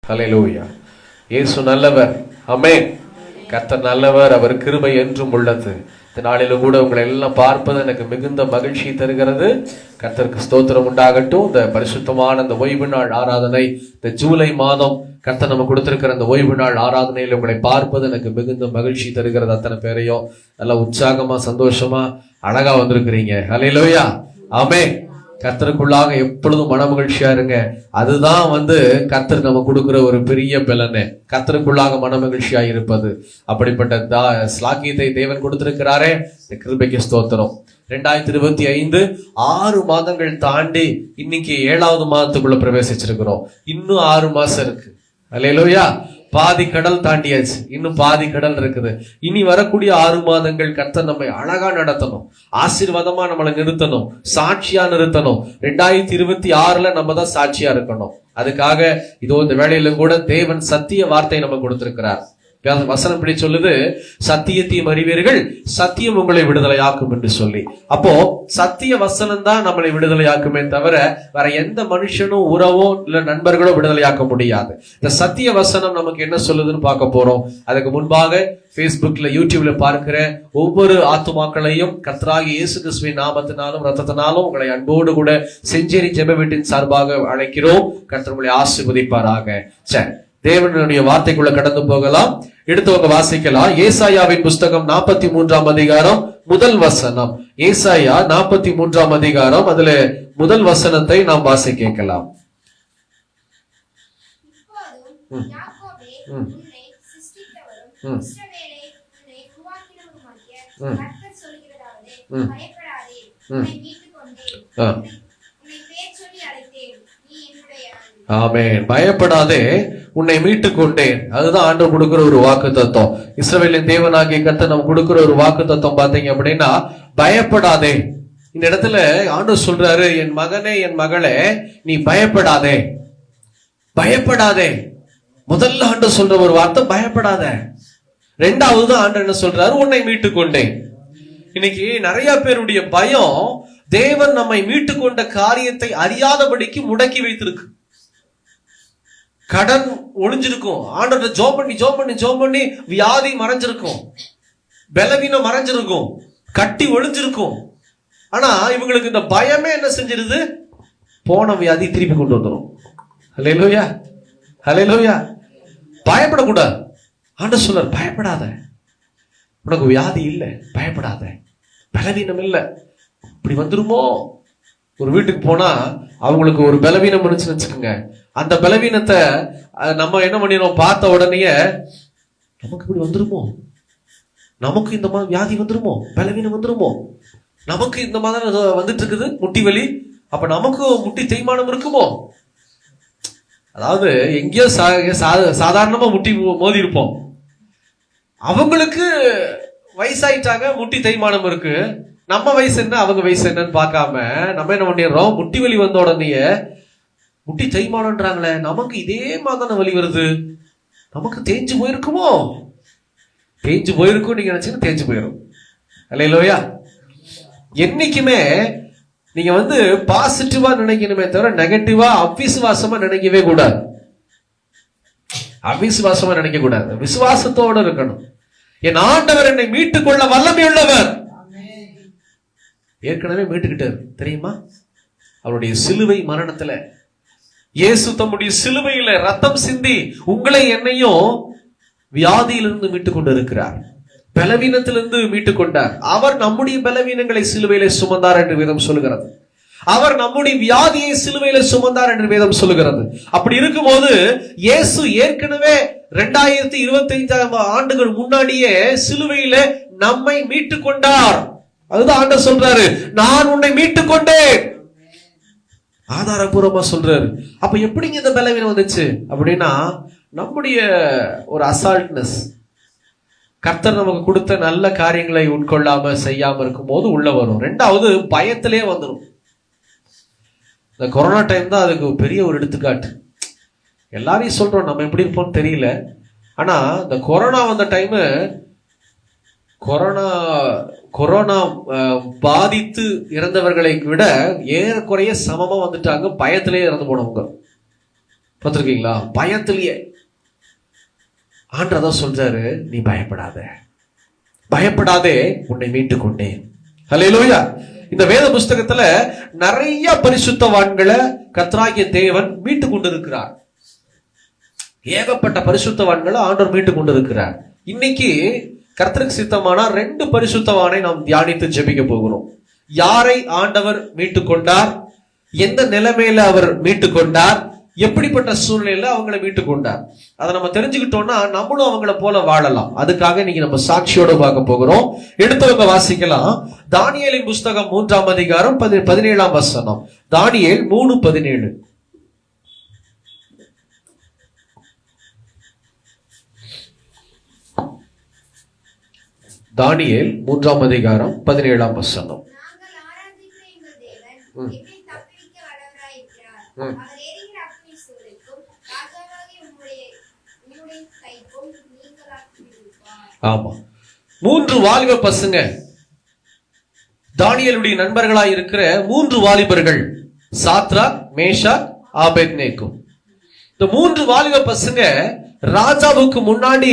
ஹல்லேலூயா. இயேசு நல்லவர். ஆமென். கர்த்தர் நல்லவர், அவர் கிருபை என்றும் உள்ளது. இந்த நாளிலும் கூட உங்களை எல்லாம் பார்ப்பது எனக்கு மிகுந்த மகிழ்ச்சி தருகிறது. கர்த்தருக்கு ஸ்தோத்திரம் உண்டாகட்டும். இந்த பரிசுத்தமான இந்த ஓய்வு நாள் ஆராதனை, இந்த ஜூலை மாதம் கர்த்தர் நம்ம கொடுத்திருக்கிற இந்த ஓய்வு நாள் ஆராதனையில் உங்களை பார்ப்பது எனக்கு மிகுந்த மகிழ்ச்சி தருகிறது. அத்தனை பேரையும் நல்லா உற்சாகமா சந்தோஷமா அழகா வந்திருக்கிறீங்க. ஹல்லேலூயா. ஆமென். கர்த்தருக்குள்ளாக எப்பொழுதும் மன மகிழ்ச்சியா இருங்க. அதுதான் கர்த்தர் நம்ம கொடுக்கிற ஒரு பெரிய பலனே, கர்த்தருக்குள்ளாக மன மகிழ்ச்சியா இருப்பது. அப்படிப்பட்ட ஸ்லாக்கியத்தை தேவன் கொடுத்திருக்கிறாரே, இந்த கிருபைக்கு ஸ்தோத்திரம். 2025 6 மாதங்கள் தாண்டி இன்னைக்கு 7வது மாதத்துக்குள்ள பிரவேசிச்சிருக்கிறோம். இன்னும் 6 மாசம் இருக்கு. அல்லேலூயா. பாதி கடல் தாண்டியாச்சு, இன்னும் பாதி கடல் இருக்குது. இனி வரக்கூடிய 6 மாதங்கள் கர்த்தர் நம்மை அழகா நடத்தணும், ஆசீர்வாதமா நம்மளை நிறுத்தணும், சாட்சியா நிறுத்தணும். 2026ல நம்ம தான் சாட்சியா இருக்கணும். அதுக்காக இதோ இந்த வேளையிலும் கூட தேவன் சத்திய வார்த்தை நம்ம கொடுத்திருக்கிறார். வசனம் இப்படி சொல்லுது, சத்தியத்தையும் அறிவீர்கள், சத்தியம் உங்களை விடுதலையாக்கும் என்று சொல்லி. அப்போ சத்திய வசனம் தான் நம்மளை விடுதலையாக்குமே தவிர வேற எந்த மனுஷனும் உறவோ இல்ல நண்பர்களோ விடுதலையாக்க முடியாது. இந்த சத்திய வசனம் நமக்கு என்ன சொல்லுதுன்னு பார்க்க போறோம். அதுக்கு முன்பாக Facebookல, யூடியூப்ல பார்க்கிற ஒவ்வொரு ஆத்துமாக்களையும் கர்த்தராகிய இயேசு கிறிஸ்துவின் நாமத்தினாலும் ரத்தத்தினாலும் உங்களை அன்போடு கூட செஞ்சேரி ஜெப வீட்டின் சார்பாக அழைக்கிறோம். கர்த்தர் உங்களை ஆசீர்வதிப்பாராக. சரி, தேவனுடைய வார்த்தைக்குள்ள கடந்து போகலாம். எடுத்தவங்க வாசிக்கலாம். ஏசாயாவின் புஸ்தகம் 43ஆம் அதிகாரம் முதல் வசனம். ஏசாயா 43ஆம் அதிகாரம், அதுல முதல் வசனத்தை நாம் வாசிக்க கேட்கலாம். ஆமென். பயப்படாதே, உன்னை மீட்டு கொண்டேன். அதுதான் ஆண்டவர் கொடுக்கிற ஒரு வாக்கு தத்துவம். இஸ்ரவேலின் தேவனாகிய கர்த்தர் நம்ம கொடுக்கிற ஒரு வாக்கு தத்துவம் பாத்தீங்க அப்படின்னா, பயப்படாதே. இந்த இடத்துல ஆண்டவர் சொல்றாரு, என் மகனே, என் மகளே, நீ பயப்படாதே, பயப்படாதே. முதல்ல ஆண்டவர் சொல்ற ஒரு வார்த்தை பயப்படாத. ரெண்டாவது ஆண்டவர் என்ன சொல்றாரு, உன்னை மீட்டு கொண்டேன். இன்னைக்கு நிறைய பேருடைய பயம் தேவன் நம்மை மீட்டு கொண்ட காரியத்தை அறியாதபடிக்கு முடக்கி வைத்திருக்கு. கடன் ஒளிஞ்சிருக்கும், ஆண்டவரை ஜோம் பண்ணி வியாதி மறைஞ்சிருக்கும், பலவீனம் மறைஞ்சிருக்கும், கட்டி ஒளிஞ்சிருக்கும். ஆனா இவங்களுக்கு இந்த பயமே என்ன செஞ்சிருது, போன வியாதி திருப்பி கொண்டு வந்துடும். ஹல்லேலூயா, ஹல்லேலூயா. பயப்படக்கூடாது. ஆண்டவர் சொல்றார், பயப்படாத, உனக்கு வியாதி இல்லை, பயப்படாத, பலவீனம் இல்லை. இப்படி வந்துருமோ? ஒரு வீட்டுக்கு போனா அவங்களுக்கு ஒரு பலவீனம் இருந்துச்சுன்னு வச்சுக்கோங்க. அந்த பலவீனத்தை நம்ம என்ன பண்ணிடுவோம், பார்த்த உடனே நமக்கு இப்படி வந்துருமோ, நமக்கு இந்த மாதிரி வியாதி வந்துருமோ, பலவீனம் வந்துருமோ, நமக்கு இந்த மாதிரி வந்துட்டு இருக்குது முட்டி வலி, அப்ப நமக்கு முட்டி தேய்மானம் இருக்குமோ. அதாவது எங்கேயோ சாதாரணமா முட்டி மோதி இருப்போம், அவங்களுக்கு வயசாயிட்டாங்க, முட்டி தேய்மானம் இருக்கு. நம்ம வயசு என்ன, அவங்க வயசு என்னன்னு பார்க்காம நம்ம என்ன பண்ணிடுறோம், முட்டி வலி வந்த உடனே முட்டி தேய்மானம்ன்றாங்களே, நமக்கு இதே மாதிரி வலி வருது, நமக்கு தேஞ்சு போயிருக்குமோ. தேஞ்சு போயிருக்கும் நீங்க நினைச்சீங்கன்னா தேஞ்சு போயிடும். அல்லேலூயா. என்னைக்குமே நீங்க பாசிட்டிவா நினைக்கணுமே தவிர நெகட்டிவா அவிசுவாசமா நினைக்கவே கூடாது. அவிசுவாசமா நினைக்க கூடாது, விசுவாசத்தோடு இருக்கணும். என் ஆண்டவர் என்னை மீட்டுக் கொள்ள வல்லமை உள்ளவர். ஏற்கனவே மீட்டுக்கிட்டார் தெரியுமா? அவருடைய சிலுவை மரணத்துல இயேசு தம்முடைய சிலுவையில ரத்தம் சிந்தி உங்களை என்னையும் வியாதியிலிருந்து மீட்டுக் கொண்டு இருக்கிறார், பலவீனத்திலிருந்து மீட்டுக் கொண்டார். அவர் நம்முடைய பலவீனங்களை சிலுவையில சுமந்தார் என்று வேதம் சொல்லுகிறது. அவர் நம்முடைய வியாதியை சிலுவையில சுமந்தார் என்று வேதம் சொல்லுகிறது. அப்படி இருக்கும்போது இயேசு ஏற்கனவே 2025 ஆண்டுகள் முன்னாடியே சிலுவையில நம்மை மீட்டுக் கொண்டார். அதுதான் ஆண்டவர் சொல்றாரு, நான் உன்னை மீட்டுக் கொண்டேன். ஆதாரபூர்வமா சொல்றாரு. அப்ப எப்படிங்க இந்த பலவீனம் வந்துச்சு அப்படின்னா, நம்முடைய ஒரு அசால்ட்னஸ், கர்த்தர் நமக்கு கொடுத்த நல்ல காரியங்களை உட்கொள்ளாம செய்யாம இருக்கும் போது உள்ள வரும். ரெண்டாவது பயத்திலே வந்துடும். இந்த கொரோனா டைம் தான் அதுக்கு பெரிய ஒரு எடுத்துக்காட்டு. எல்லாரையும் சொல்றோம், நம்ம எப்படி இருப்போம்னு தெரியல. ஆனா இந்த கொரோனா வந்த டைம், கொரோனா பாதித்து இறந்தவர்களை விட ஏறக்குறைய சமமா வந்துட்டாங்க பயத்திலே இறந்து போனவங்க. பார்த்திருக்கீங்களா? பயத்திலேயே ஆண்டவர் தான் சொல்றாரு, நீ பயப்படாத, பயப்படாதே, உன்னை மீட்டு கொண்டேன். ஹல்லேலூயா. இந்த வேத புஸ்தகத்துல நிறைய பரிசுத்தவான்களை கர்த்தராகிய தேவன் மீட்டு கொண்டிருக்கிறார். ஏகப்பட்ட பரிசுத்தவான்களை ஆண்டவர் மீட்டு கொண்டிருக்கிறார். இன்னைக்கு கர்த்தருக்கு சித்தமான 2 பரிசுத்தவானை நாம் தியானித்து ஜெபிக்க போகிறோம். யாரை ஆண்டவர் மீட்டு கொண்டார், எந்த நிலைமையில அவர் மீட்டு கொண்டார், எப்படிப்பட்ட சூழ்நிலையில அவங்களை மீட்டு கொண்டார், அதை நம்ம தெரிஞ்சுக்கிட்டோம்னா நம்மளும் அவங்கள போல வாழலாம். அதுக்காக இன்னைக்கு நம்ம சாட்சியோட பார்க்க போகிறோம். எடுத்தவங்க வாசிக்கலாம். தானியேலின் புஸ்தகம் 3ஆம் அதிகாரம் 17ஆம் வசனம். தானியேல் 3:17. தானியேல் 3ஆம் அதிகாரம் 17ஆம் வசனம். ஆமா, 3 வாலிப பசங்க, தானியேலுடைய நண்பர்களாய் இருக்கிற 3 வாலிபர்கள், சாத்ராக், மேஷாக், ஆபேத்நேகோ. இந்த 3 வாலிப பசங்க ராஜாவுக்கு முன்னாடி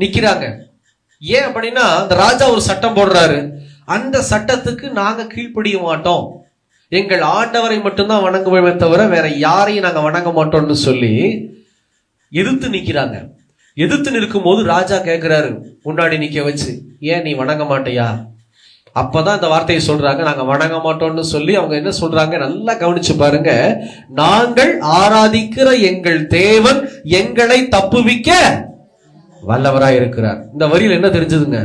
நிக்கிறாங்க. ஏன் அப்படின்னா, அந்த ராஜா ஒரு சட்டம் போடுறாரு. அந்த சட்டத்துக்கு நாங்க கீழ்ப்படிய மாட்டோம், எங்கள் ஆண்டவரை மட்டும்தான் வணங்குவோமே தவிர வேற யாரையும் நாங்க வணங்க மாட்டோம்னு சொல்லி எதிர்த்து நிக்கிறாங்க. எதிர்த்து நிற்கும் போது ராஜா கேட்கிறாரு, முன்னாடி நிக்க வச்சு, ஏன் நீ வணங்க மாட்டியா? அப்பதான் இந்த வார்த்தையை சொல்றாங்க, நாங்க வணங்க மாட்டோம்னு சொல்லி. அவங்க என்ன சொல்றாங்க, நல்லா கவனிச்சு பாருங்க. நாங்கள் ஆராதிக்கிற எங்கள் தேவன் எங்களை தப்புவிக்க வல்லவராய் இருக்கிறார். இந்த வரியில் என்ன தெரிஞ்சதுங்க?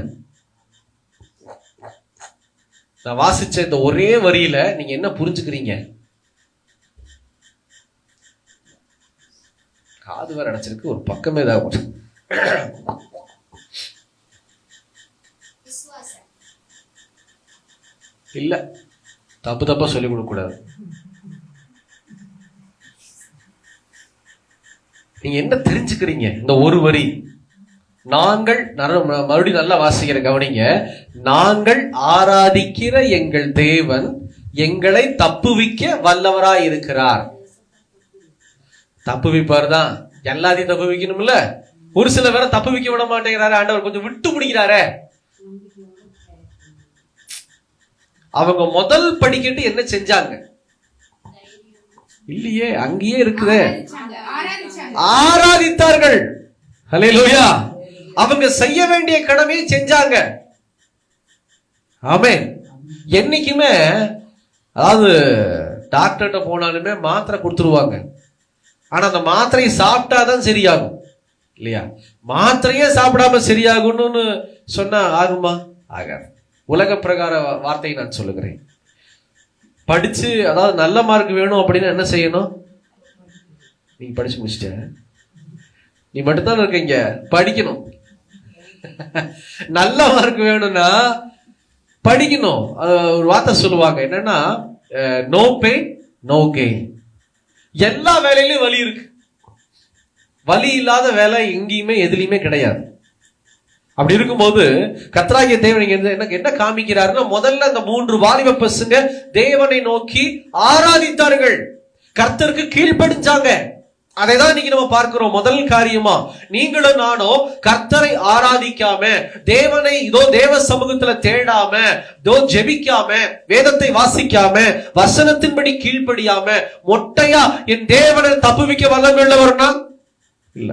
நான் வாசிச்ச இந்த ஒரே வரியில நீங்க என்ன புரிஞ்சுக்கிறீங்க? காது வேற அடைச்சிருக்கு, ஒரு பக்கமே தான். இல்ல, தப்பா சொல்லிக் கொடுக்க கூடாது. நீங்க என்ன தெரிஞ்சுக்கிறீங்க? இந்த ஒரு வரி, நாங்கள், மறுபடியும் நல்லா வாசிக்கிற கவனிங்க. நாங்கள் ஆராதிக்கிற எங்கள் தேவன் எங்களை தப்புவிக்க வல்லவராய் இருக்கிறார். தப்புவிப்பார் தான், எல்லாத்தையும் தப்புவிக்கணும்ல. ஒரு சில பேரை தப்புவிக்க விட மாட்டேங்கிறாரு ஆண்டவர், கொஞ்சம் விட்டு பிடிக்கிறாரே. அவங்க முதல் படிக்கட்டு என்ன செஞ்சாங்க? இல்லையே, அங்கேயே இருக்குதே, ஆராதித்தார்கள். ஹல்லேலூயா. அவங்க செய்ய வேண்டிய கடமையை செஞ்சாங்க. ஆமென். என்னைக்குமே, அதாவது டாக்டர்கிட்ட போனாலுமே மாத்திரை கொடுத்துருவாங்க. ஆனா அந்த மாத்திரையை சாப்பிட்டாதான் சரியாகும், இல்லையா? மாத்திரையே சாப்பிடாம சரியாகணும்னு சொன்னா ஆகுமா? ஆகாது. உலக பிரகார வார்த்தையை நான் சொல்லுகிறேன். படிச்சு, அதாவது நல்ல மார்க் வேணும் அப்படின்னா என்ன செய்யணும்? நீங்க படிச்சு முடிச்சிட்ட, நீ மட்டும்தான் இருக்கீங்க, படிக்கணும். நல்ல மார்க் வேணும்னா படிக்கணும். ஒரு வார்த்தை சொல்லுவாங்க, என்னன்னா, நோ பெயின் நோ கெயின். எல்லா வேலையிலும் வலி இருக்கு, வலி இல்லாத வேலை எங்கேயுமே எதுலையுமே கிடையாது. அப்படி இருக்கும்போது கர்த்தராகிய தேவன் என்ன காமிக்கிறாருன்னா, முதல்ல அந்த 3 வாலிப பசங்க தேவனை நோக்கி ஆராதித்தார்கள், கர்த்தருக்கு கீழ்ப்படிஞ்சாங்க. அதைதான் இன்னைக்கு நம்ம பார்க்கிறோம். முதல் காரியமா, நீங்களும் நானும் கர்த்தரை ஆராதிக்காம, தேவனை இதோ தேவ சமூகத்துல தேடாம, இதோ ஜெபிக்காம, வேதத்தை வாசிக்காம, வசனத்தின்படி கீழ்ப்படியாம, மொட்டையா என் தேவனை தப்புவிக்க வல்லமையுள்ளவர்னா இல்ல.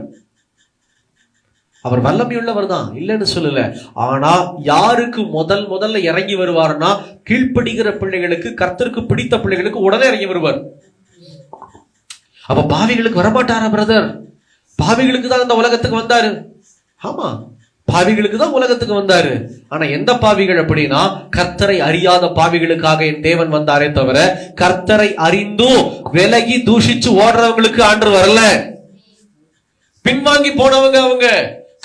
அவர் வல்லமையுள்ளவர் தான், இல்லைன்னு சொல்லல. ஆனா யாருக்கு முதல்ல இறங்கி வருவார்னா, கீழ்ப்படுகிற பிள்ளைகளுக்கு, கர்த்தருக்கு பிடித்த பிள்ளைகளுக்கு உடனே இறங்கி வருவார். அப்ப பாவிகளுக்கு வரமாட்டாரா பிரதர்? பாவிகளுக்கு தான் இந்த உலகத்துக்கு வந்தாரு. ஆமா, பாவிகளுக்கு தான் உலகத்துக்கு வந்தாரு. ஆனா எந்த பாவிகள் அப்படின்னா, கர்த்தரை அறியாத பாவிகளுக்காக என் தேவன் வந்தாரே தவிர, கர்த்தரை அறிந்தும் விலகி தூஷிச்சு ஓடுறவங்களுக்கு ஆண்டவர் வரல. பின்வாங்கி போனவங்க அவங்க,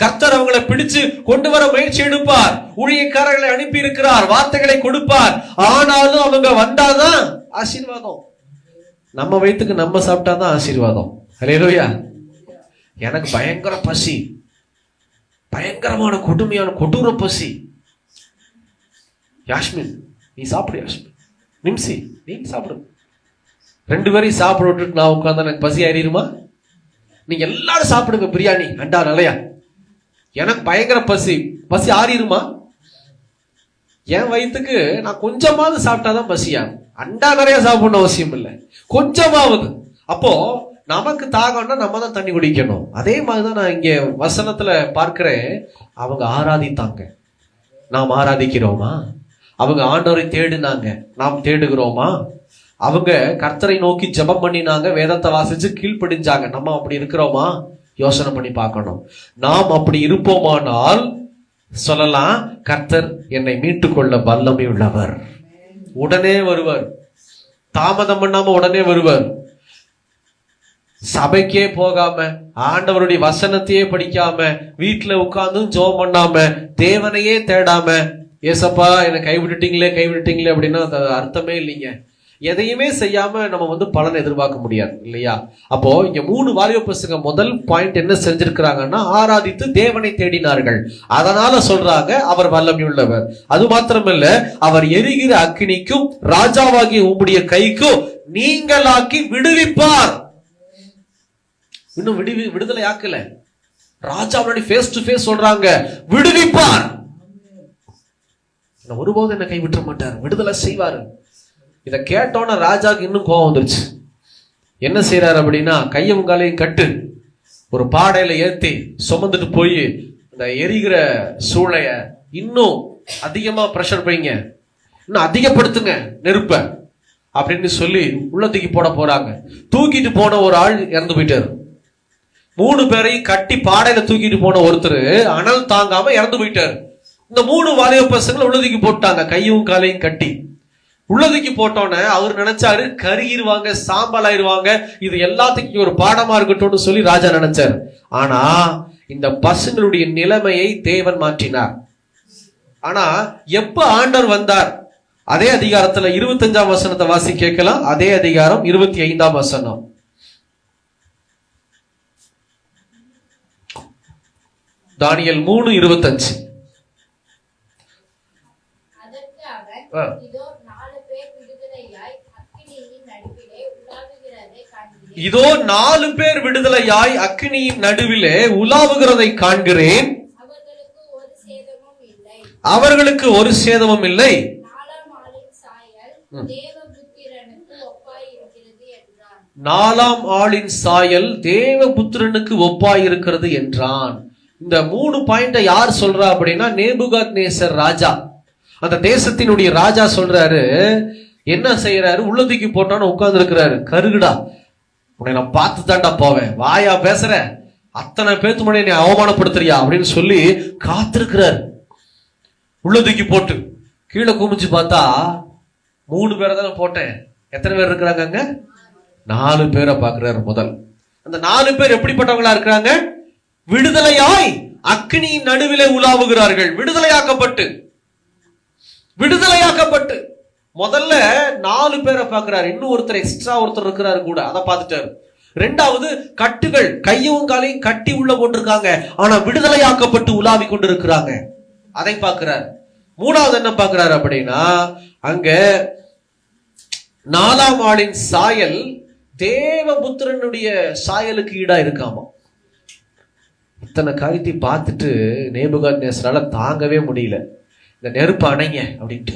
கர்த்தர் அவங்களை பிடிச்சு கொண்டு வர முயற்சி எடுப்பார், ஊழியக்காரர்களை அனுப்பி இருக்கிறார், வார்த்தைகளை கொடுப்பார். ஆனாலும் அவங்க வந்தாதான் ஆசீர்வாதம். நம்ம வயிற்றுக்கு நம்ம சாப்பிட்டாதான் ஆசீர்வாதம். ஹல்லேலூயா. எனக்கு பயங்கர பசி, பயங்கரமான கொடுமையான கொடூர பசி. யாஸ்மின் நீ சாப்பிடு, யாஸ்மின், நிம்சி நீ சாப்பிடு. 2 பேரையும் சாப்பிட விட்டுட்டு நான் உட்கார்ந்தா எனக்கு பசி ஆறிடுமா? நீங்க எல்லாரும் சாப்பிடுங்க பிரியாணி அண்டா நிறையா, எனக்கு பயங்கர பசி. பசி ஆறிடுமா? என் வயிற்றுக்கு நான் கொஞ்சமாவது சாப்பிட்டாதான் பசியா. அண்டா நிறைய சாப்பிடணும் அவசியம் இல்லை, கொஞ்சமாவது. அப்போ நமக்கு தாகம்னா நம்ம தான் தண்ணி குடிக்கணும். அதே மாதிரிதான் நான் இங்க வசனத்துல பார்க்கிறேன். அவங்க ஆராதித்தாங்க, நாம் ஆராதிக்கிறோமா? அவங்க ஆண்டவரை தேடினாங்க, நாம் தேடுகிறோமா? அவங்க கர்த்தரை நோக்கி ஜெபம் பண்ணினாங்க, வேதத்தை வாசிச்சு கீழ்ப்படிஞ்சாங்க. நம்ம அப்படி இருக்கிறோமா? யோசனை பண்ணி பார்க்கணும். நாம் அப்படி இருப்போமானால் சொல்லலாம், கர்த்தர் என்னை மீட்டுக்கொள்ள வல்லமை உள்ளவர். உடனே வருவார், தாமதம் பண்ணாம உடனே வருவார். சபைக்கே போகாம, ஆண்டவருடைய வசனத்தையே படிக்காம, வீட்டுல உட்கார்ந்து ஜெபம் பண்ணாம, தேவனையே தேடாம, ஏசப்பா என்னை கைவிட்டுட்டீங்களே அப்படின்னா அர்த்தமே இல்லைங்க. எதையுமே செய்யாம நம்ம பலன் எதிர்பார்க்க முடியாது இல்லையா? அப்போ இங்க 3 வாலிப பசங்க முதல் பாயிண்ட் என்ன செஞ்சிருக்கிறாங்கன்னா, ஆராதித்து தேவனை தேடினார்கள். அதனால சொல்றாங்க அவர் வல்லமை உள்ளவர். அது மாத்திரமல்ல, அவர் எரிகிற அக்கினிக்கும் ராஜாவாகிய உம்முடைய கைக்கும் நீங்களாக்கி விடுவிப்பார். இன்னும் விடுதலை ஆக்கல, ராஜா முன்னாடி ஃபேஸ் டு ஃபேஸ் சொல்றாங்க, விடுவிப்பார். ஒருபோது என்ன கைவிட்ட மாட்டார், விடுதலை செய்வாரு. இதை கேட்டோன்னா ராஜாவுக்கு இன்னும் கோபம் வந்துருச்சு. என்ன செய்யறாரு அப்படின்னா, கையும் காலையும் கட்டு, ஒரு பாடையில ஏத்தி சுமந்துட்டு போய் இந்த எரிகிற சூளைய இன்னும் அதிகமா பிரஷர் பைங்க, இன்னும் அதிகப்படுத்துங்க நெருப்ப அப்படின்னு சொல்லி உள்ள தூக்கி போட போறாங்க. தூக்கிட்டு போன ஒரு ஆள் இறந்து போயிட்டாரு. 3 பேரையும் கட்டி பாடையில தூக்கிட்டு போன ஒருத்தர் அனல் தாங்காம இறந்து போயிட்டாரு. இந்த 3 வாலிப பசங்களை உள்ளதுக்கு போட்டாங்க, கையும் காலையும் கட்டி. உள்ளதுக்கு போட்டோன்னே அவர் நினைச்சாரு கருகிருவாங்க, சாம்பல் ஆயிருவாங்க, இது எல்லாத்துக்கும் ஒரு பாடமா இருக்கட்டும்னு சொல்லி ராஜா நினைச்சாரு. ஆனா இந்த பசங்களுடைய நிலைமையை தேவன் மாற்றினார். ஆனா எப்ப ஆண்டவர் வந்தார், அதே அதிகாரத்துல 25ஆம் வசனத்தை வாசி கேட்கலாம். அதே அதிகாரம் 25ஆம் வசனம். தானியேல் 3:25. இதோ 4 பேர் விடுதலையாய் அக்கினியின் நடுவிலே உலாவுகிறதை காண்கிறேன், அவர்களுக்கு ஒரு சேதமும் இல்லை. 4ஆம் ஆளின் சாயல் தேவபுத்திரனுக்கு ஒப்பாயிருக்கிறது என்றான். இந்த 3 பாயிண்ட யார் சொல்றா அப்படின்னா, நேபுகாத்நேசர் ராஜா, அந்த தேசத்தினுடைய ராஜா சொல்றாரு. என்ன செய்யறாரு, உள்ளதுக்கு போட்டான்னு உட்கார்ந்து இருக்கிறாரு. கருகுடா, உன்னை நான் பார்த்து தாண்டா போவேன், வாயா பேசுற, அத்தனை பேத்து முன்னாடி நீ அவமானப்படுத்துறியா அப்படின்னு சொல்லி காத்திருக்கிறார். உள்ளதுக்கு போட்டு கீழே குமிச்சு பார்த்தா 3 பேரை தானே போட்டேன், எத்தனை பேர் இருக்கிறாங்க அங்க? 4 பேரை பார்க்கிறார். முதல் அந்த 4 பேர் எப்படிப்பட்டவங்களா இருக்கிறாங்க? விடுதலையாய் அக்கினியின் நடுவிலே உலாவுகிறார்கள். விடுதலையாக்கப்பட்டு முதல்ல 4 பேரை பார்க்கிறார். இன்னும் ஒருத்தர் எக்ஸ்ட்ரா ஒருத்தர் இருக்கிறாரு கூட, அதை பார்த்துட்டாரு. 2வது, கட்டுகள் கையும் காலையும் கட்டி உள்ள போட்டிருக்காங்க, ஆனா விடுதலையாக்கப்பட்டு உலாவி கொண்டு இருக்கிறாங்க, அதை பார்க்கிறார். 3வது என்ன பார்க்கிறார் அப்படின்னா, அங்க 4ஆம் ஆளின் சாயல் தேவபுத்திரனுடைய சாயலுக்கு ஈடா இருக்காமா. இத்தனை காரியத்தை பார்த்துட்டு நேபுகாத்நேசரால தாங்கவே முடியல. இந்த நெருப்பு அணைங்க அப்படின்ட்டு.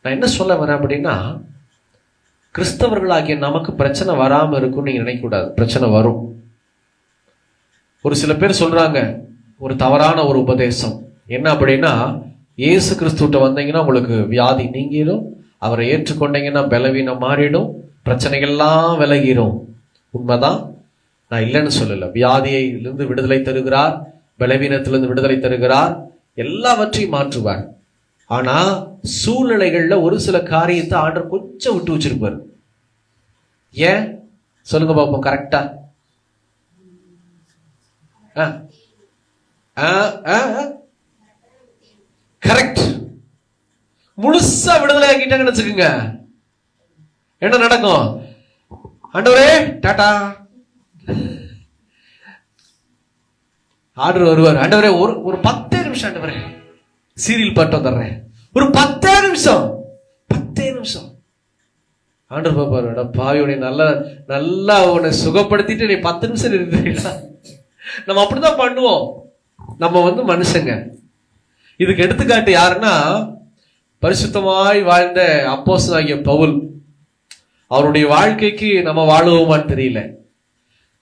நான் என்ன சொல்ல வரேன் அப்படின்னா, கிறிஸ்தவர்களாகிய நமக்கு பிரச்சனை வராம இருக்கும்னு நீங்க நினைக்கக்கூடாது. பிரச்சனை வரும். ஒரு சில பேர் சொல்றாங்க ஒரு தவறான ஒரு உபதேசம் என்ன அப்படின்னா, இயேசு கிறிஸ்துவிட்ட வந்தீங்கன்னா உங்களுக்கு வியாதி நீங்கிடும், அவரை ஏற்றுக்கொண்டீங்கன்னா பலவீனம் மாறிடும், பிரச்சனைகள்லாம் விலகிடும். உண்மைதான், நான் இல்லைன்னு சொல்லல. வியாதியிலிருந்து விடுதலை தருகிறார், பலவீனத்திலிருந்து விடுதலை தருகிறார், எல்லாவற்றையும் மாற்றுவார். ஆனா சூழ்நிலைகள்ல ஒரு சில காரியத்தை ஆண்டவர் கொஞ்சம் விட்டு வச்சிருப்பாரு. ஏன் சொல்லுங்க பாப்போம், கரெக்டா? கரெக்ட். முழுசா விடுதலை ஆக்கிட்டாங்கன்னு வச்சுக்கோங்க, என்ன நடக்கும்? ஆண்டவரே டாடா, ஆர்டர் வருவார். ஆண்டவரே ஒரு 10 நிமிஷம், ஆண்டவரே சீரியல் பாட்டு வந்துடுறேன், ஒரு 10 நிமிஷம். ஆண்டவர் பாப்பாரு, பாயுடைய நல்லா உன்னை சுகப்படுத்திட்டு நீ 10 நிமிஷம் இருக்கிறீங்களா? நம்ம அப்படிதான் பண்ணுவோம். நம்ம மனுஷங்க. இதுக்கு எடுத்துக்காட்டு யாருன்னா, பரிசுத்தமாய் வாழ்ந்த அப்போஸ்தலனாகிய பவுல். அவருடைய வாழ்க்கைக்கு நம்ம வாழுவோமான்னு தெரியல.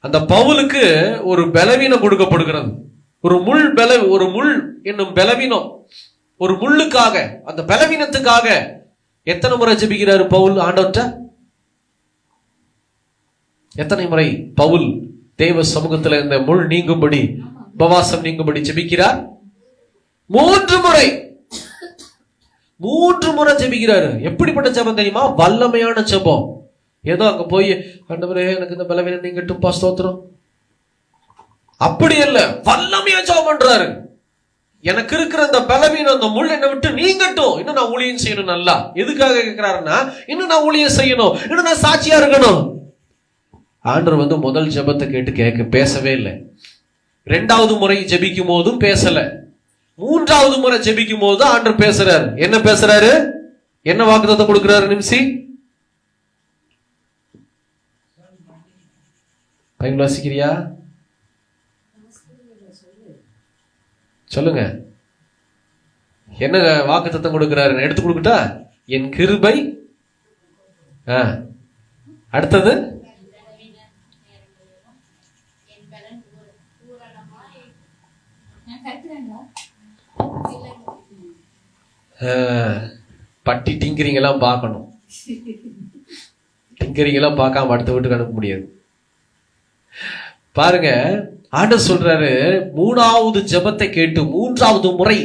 அந்த பவுலுக்கு ஒரு பலவீனம் கொடுக்கப்படுகிறது. ஒரு முள் என்னும் பலவீனம். ஒரு முள்ளுக்காக, அந்த பலவீனத்துக்காக எத்தனை முறை ஜெபிக்கிறாரு பவுல் ஆண்டவர்ட்ட? எத்தனை முறை பவுல் தேவ சமூகத்துல இந்த முள் நீங்கும்படி, உபவாசம் நீங்கும்படி ஜெபிக்கிறார்? 3 முறை. 3 முறை ஜெபிக்கிறாரு. எப்படிப்பட்ட ஜெபம் தெரியுமா? வல்லமையான ஜெபம். ஏதோ அங்க போய் ஆண்டவரே எனக்கு இந்த பலவீனம் நீங்கட்டும்பா ஸ்தோத்திரம், அப்படி இல்ல. வல்லமையா ஜெபம் பண்றாரு. எனக்கு இருக்கிற இந்த பலவீனம், இந்த முள் என்னை விட்டு நீங்கட்டும், இன்னும் நான் ஊழியம் செய்யணும். நல்லா எதுக்காக கேட்கிறாருன்னா, இன்னும் நான் ஊழியம் செய்யணும், இன்னும் நான் சாட்சியா இருக்கணும். ஆண்டவர் முதல் ஜெபத்தை கேட்டு பேசவே இல்லை. 2வது முறை ஜெபிக்கும் போதும் பேசல. 3வது முறை ஜெபிக்கும் போது ஆண்டவர் பேசுறாரு. என்ன பேசுறாரு? என்ன வாக்குத்தத்தம் கொடுக்கிறாரு? நிமிஷி பைபிள் வாசிக்கிறியா? சொல்லுங்க. என்ன வாக்குத்தத்தம் கொடுக்கிறாரு? எடுத்து கொடுக்கட்டா? என் கிருபை. அடுத்தது பட்டி டிங்கரிங்கெல்லாம் பார்க்கணும். டிங்கரிங்கெல்லாம் பார்க்காம அடுத்த வீட்டுக்கு அனுப்ப முடியாது. பாருங்க, ஆண்டவர் சொல்றாரு, 3வது ஜெபத்தை கேட்டு 3வது முறை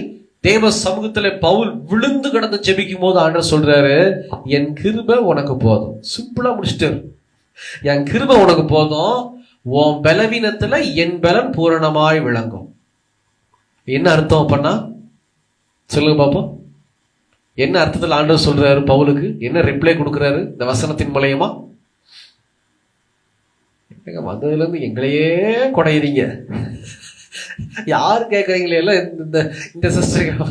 தேவ சமூகத்துல பவுல் விழுந்து கிடந்து ஜெபிக்கும் போது ஆண்டவர் சொல்றாரு, என் கிருபை உனக்கு போதும். சிம்பிளா முடிச்சிட்டாரு. என் கிருபை உனக்கு போதும், உன் பலவீனத்துல என் பலன் பூரணமாய் விளங்கும். என்ன அர்த்தம் அப்பன்னா? சொல்லுங்க பாப்போம். என்ன அர்த்தத்தில் ஆண்டவர் சொல்றாரு பவுலுக்கு? என்ன ரிப்ளை கொடுக்கிறாரு இந்த வசனத்தின் மூலமா? வந்ததுல இருந்து எங்களையே குடையிறீங்க, யாரு கேட்கறீங்களே எல்லாம் இந்த சிஸ்டர்.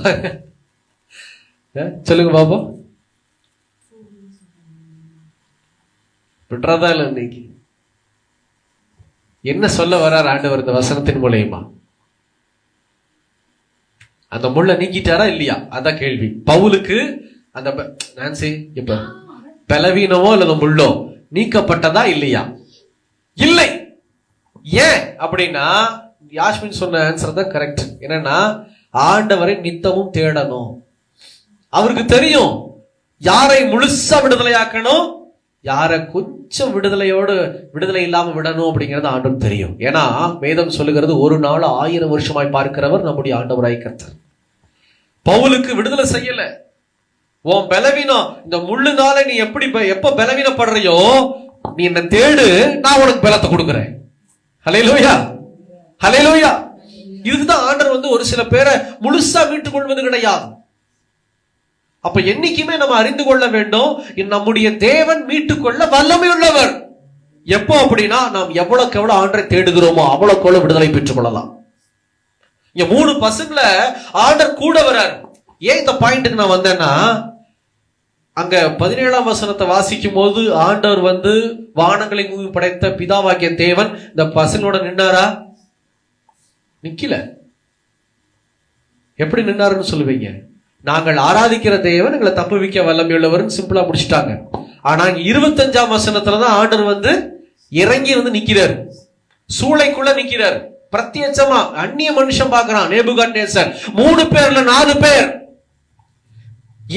சொல்லுங்க பாப்போம். விட்டுறதா இல்லை இன்னைக்கு? என்ன சொல்ல வர்றார் ஆண்டவர் இந்த வசனத்தின் மூலமா? அந்த முள்ள நீக்கிட்டாரா இல்லையா? அதான் கேள்வி. பவுலுக்கு அந்த நான்சி இப்ப பலவீனமோ அல்லது முள்ளோ நீக்கப்பட்டதா இல்லையா? இல்லை. ஏன் அப்படின்னா, யாஸ்மின் சொன்ன ஆன்சர் தான் கரெக்ட். என்னன்னா, ஆண்டவரை நித்தமும் தேடணும். அவருக்கு தெரியும் யாரை முழுசா விடுதலையாக்கணும், யாரை கொஞ்சம் விடுதலை இல்லாம விடணும் அப்படிங்கிறது ஆண்டவர் தெரியும். ஏன்னா வேதம் சொல்லுகிறது, ஒரு நாள் 1000 வருஷமாய் பார்க்கிறவர் நம்முடைய ஆண்டவராய் கர்த்தர். பவுலுக்கு விடுதலை செய்யல. உன் பலவீனம், இந்த முள்ளுனால நீ எப்ப பலவீனப்படுறியோ, நீ என்ன தேடு, நான் உனக்கு பலத்தை கொடுக்கிறேன். ஹல்லேலூயா, ஹல்லேலூயா. இதுதான் ஆண்டவர் ஒரு சில பேரை முழுசா மீட்டுக் கொள்வது கிடையாது. அப்ப என்னைக்குமே நம்ம அறிந்து கொள்ள வேண்டும், நம்முடைய தேவன் மீட்டுக்கொள்ள வல்லமை உள்ளவர். எப்போ அப்படின்னா, நாம் எவ்வளவுக்கு எவ்வளவு ஆண்டரை தேடுகிறோமோ அவ்வளவுக்கு எவ்வளவு விடுதலை பெற்றுக் கொள்ளலாம். இங்க 3 பசங்களை ஆண்டர் கூட வரார். ஏன் இந்த பாயிண்ட்டுக்கு நான் வந்தேன்னா, அங்க 17ஆம் வசனத்தை வாசிக்கும் போது ஆண்டவர் வானங்களை படைத்த பிதாவாகிய தேவன் இந்த பசங்களோட நின்னாரா? நிக்கல. எப்படி நின்னாருன்னு சொல்லுவீங்க? நாங்கள் ஆராதிக்கிற தேவன் எங்களை தப்புவிக்க வல்லமையுள்ளவர் சிம்பிளா முடிச்சுட்டாங்க. ஆனா 25ஆம் வசனத்துலதான் ஆண்டவர் இறங்கி நிக்கிறார். சூளைக்குள்ள நிக்கிறார். பிரத்யட்சமா அந்நிய மனுஷன் பார்க்கிறான். நேபுகாத்நேசர் 3 பேர்ல 4 பேர்.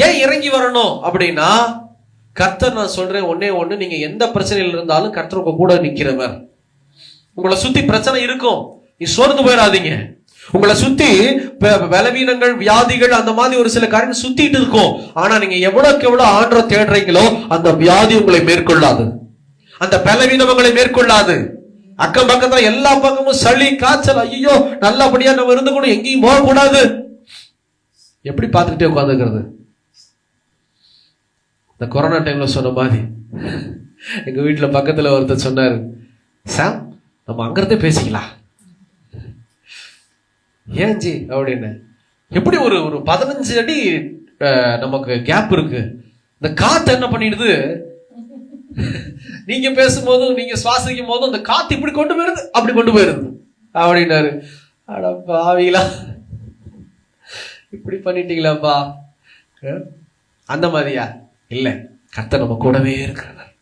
ஏன் இறங்கி வரணும் அப்படின்னா, கர்த்தர், நான் சொல்றேன் ஒன்னே ஒண்ணு, நீங்க எந்த பிரச்சனையில் இருந்தாலும் கர்த்தர் உங்க கூட நிக்கிறவர். உங்களை சுத்தி பிரச்சனை இருக்கும், நீ சோர்ந்து போயிடாதீங்க. உங்களை சுத்தி பலவீனங்கள், வியாதிகள், அந்த மாதிரி ஒரு சில காரியம் சுத்திட்டு இருக்கும். ஆனா நீங்க எவ்வளவுக்கு எவ்வளவு ஆண்டவரை தேடுறீங்களோ அந்த வியாதி உங்களை மேற்கொள்ளாது, அந்த பலவீனம் உங்களை மேற்கொள்ளாது. அக்கம் பக்கத்துல எல்லா பக்கமும் சளி, காய்ச்சல், ஐயோ நல்லபடியா நம்ம இருந்துக்கணும், எங்கேயும் போக கூடாது. எப்படி பார்த்துக்கிட்டே உட்காந்துக்கிறது? இந்த கொரோனா டைம்ல சொன்ன மாதிரி எங்க வீட்டுல பக்கத்துல ஒருத்தர் சொன்னாரு, சாம் நம்ம அங்கிருந்தே பேசிக்கலாம். ஏன் ஜி அப்படின்னு. எப்படி ஒரு 15 அடி நமக்கு கேப் இருக்கு. இந்த காத்து என்ன பண்ணிடுது, நீங்க பேசும்போதும் நீங்க சுவாசிக்கும் போதும் அந்த காத்து இப்படி கொண்டு போயிருது, அப்படி கொண்டு போயிருது அப்படின்னாரு. அட பாவிகளா, இப்படி பண்ணிட்டீங்களாப்பா. அந்த மாதிரியா? இல்ல, கர்த்தர் நம்ம கூடவே இருக்கிறார்.